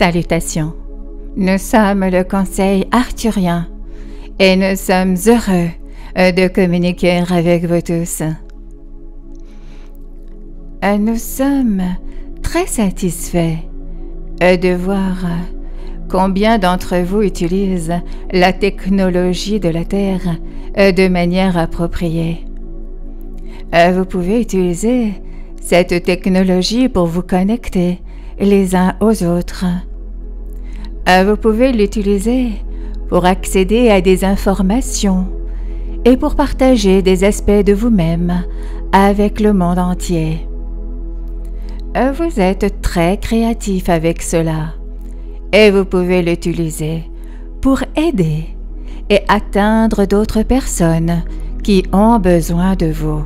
Salutations. Nous sommes le Conseil arthurien et nous sommes heureux de communiquer avec vous tous. Nous sommes très satisfaits de voir combien d'entre vous utilisent la technologie de la Terre de manière appropriée. Vous pouvez utiliser cette technologie pour vous connecter les uns aux autres. Vous pouvez l'utiliser pour accéder à des informations et pour partager des aspects de vous-même avec le monde entier. Vous êtes très créatif avec cela et vous pouvez l'utiliser pour aider et atteindre d'autres personnes qui ont besoin de vous.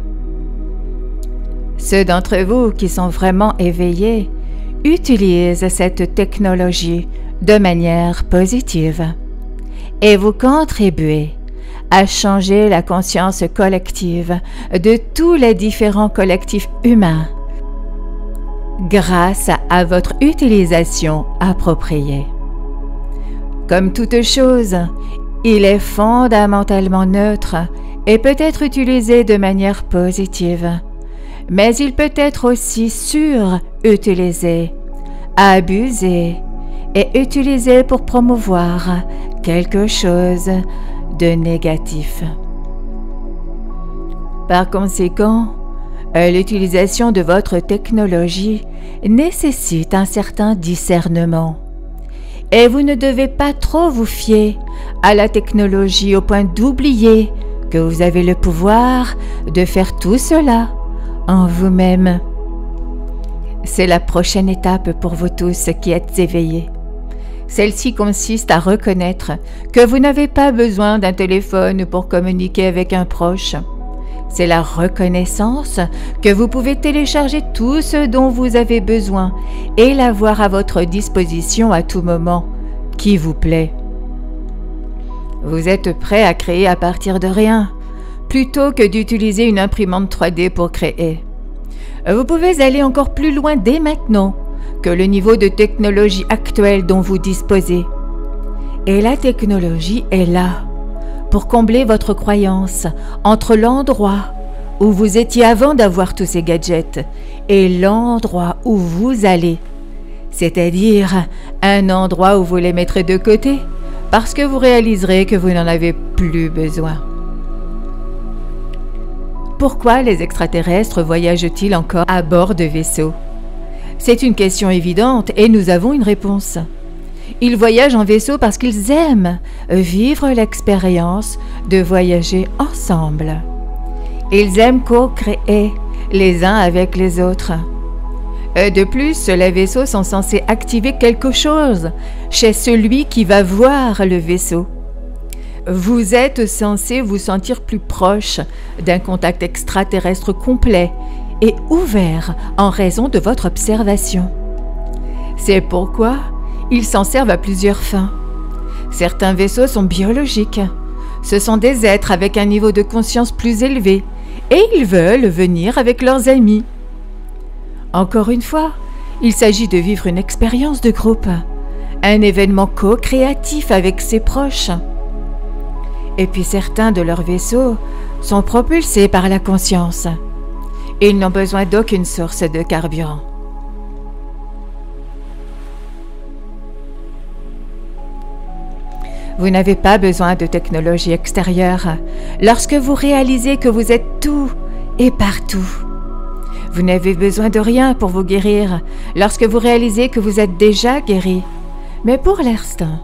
Ceux d'entre vous qui sont vraiment éveillés utilisent cette technologie de manière positive et vous contribuez à changer la conscience collective de tous les différents collectifs humains grâce à votre utilisation appropriée. Comme toute chose, il est fondamentalement neutre et peut être utilisé de manière positive, mais il peut être aussi surutilisé, abusé et utilisé pour promouvoir quelque chose de négatif. Par conséquent, l'utilisation de votre technologie nécessite un certain discernement. Et vous ne devez pas trop vous fier à la technologie au point d'oublier que vous avez le pouvoir de faire tout cela en vous-même. C'est la prochaine étape pour vous tous qui êtes éveillés. Celle-ci consiste à reconnaître que vous n'avez pas besoin d'un téléphone pour communiquer avec un proche. C'est la reconnaissance que vous pouvez télécharger tout ce dont vous avez besoin et l'avoir à votre disposition à tout moment, qui vous plaît. Vous êtes prêt à créer à partir de rien, plutôt que d'utiliser une imprimante 3D pour créer. Vous pouvez aller encore plus loin dès maintenant que le niveau de technologie actuel dont vous disposez. Et la technologie est là pour combler votre croyance entre l'endroit où vous étiez avant d'avoir tous ces gadgets et l'endroit où vous allez, c'est-à-dire un endroit où vous les mettrez de côté parce que vous réaliserez que vous n'en avez plus besoin. Pourquoi les extraterrestres voyagent-ils encore à bord de vaisseaux? C'est une question évidente et nous avons une réponse. Ils voyagent en vaisseau parce qu'ils aiment vivre l'expérience de voyager ensemble. Ils aiment co-créer les uns avec les autres. De plus, les vaisseaux sont censés activer quelque chose chez celui qui va voir le vaisseau. Vous êtes censé vous sentir plus proche d'un contact extraterrestre complet et ouvert en raison de votre observation. C'est pourquoi ils s'en servent à plusieurs fins. Certains vaisseaux sont biologiques. Ce sont des êtres avec un niveau de conscience plus élevé et ils veulent venir avec leurs amis. Encore une fois, il s'agit de vivre une expérience de groupe, un événement co-créatif avec ses proches. Et puis certains de leurs vaisseaux sont propulsés par la conscience. Ils n'ont besoin d'aucune source de carburant. Vous n'avez pas besoin de technologie extérieure lorsque vous réalisez que vous êtes tout et partout. Vous n'avez besoin de rien pour vous guérir lorsque vous réalisez que vous êtes déjà guéri. Mais pour l'instant,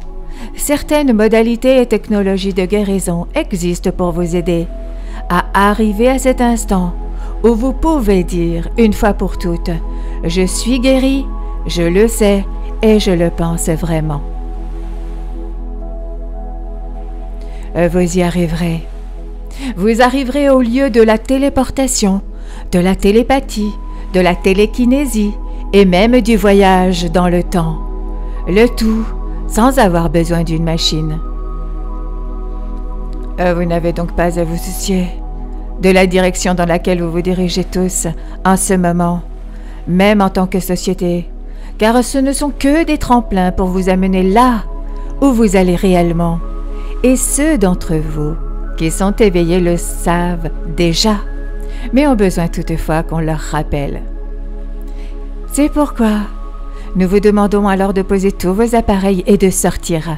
certaines modalités et technologies de guérison existent pour vous aider à arriver à cet instant où vous pouvez dire une fois pour toutes « Je suis guéri, je le sais et je le pense vraiment ». Vous y arriverez. Vous arriverez au lieu de la téléportation, de la télépathie, de la télékinésie et même du voyage dans le temps. Le tout sans avoir besoin d'une machine. Vous n'avez donc pas à vous soucier de la direction dans laquelle vous vous dirigez tous en ce moment, même en tant que société, car ce ne sont que des tremplins pour vous amener là où vous allez réellement. Et ceux d'entre vous qui sont éveillés le savent déjà, mais ont besoin toutefois qu'on leur rappelle. C'est pourquoi nous vous demandons alors de poser tous vos appareils et de sortir.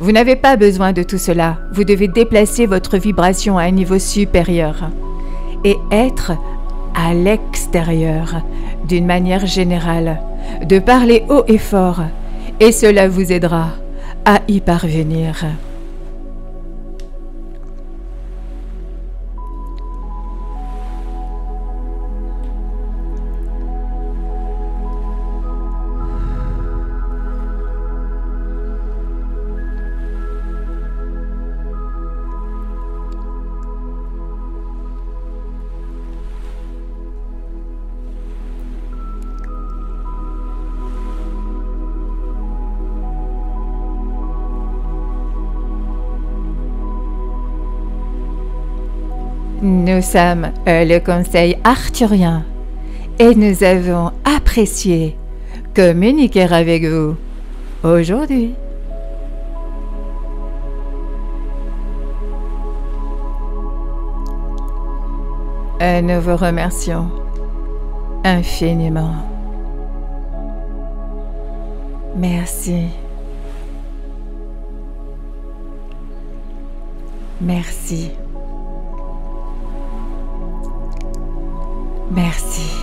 Vous n'avez pas besoin de tout cela, vous devez déplacer votre vibration à un niveau supérieur et être à l'extérieur d'une manière générale, de parler haut et fort, et cela vous aidera à y parvenir. Nous sommes le Conseil arthurien et nous avons apprécié communiquer avec vous aujourd'hui. Nous vous remercions infiniment. Merci. Merci. Merci.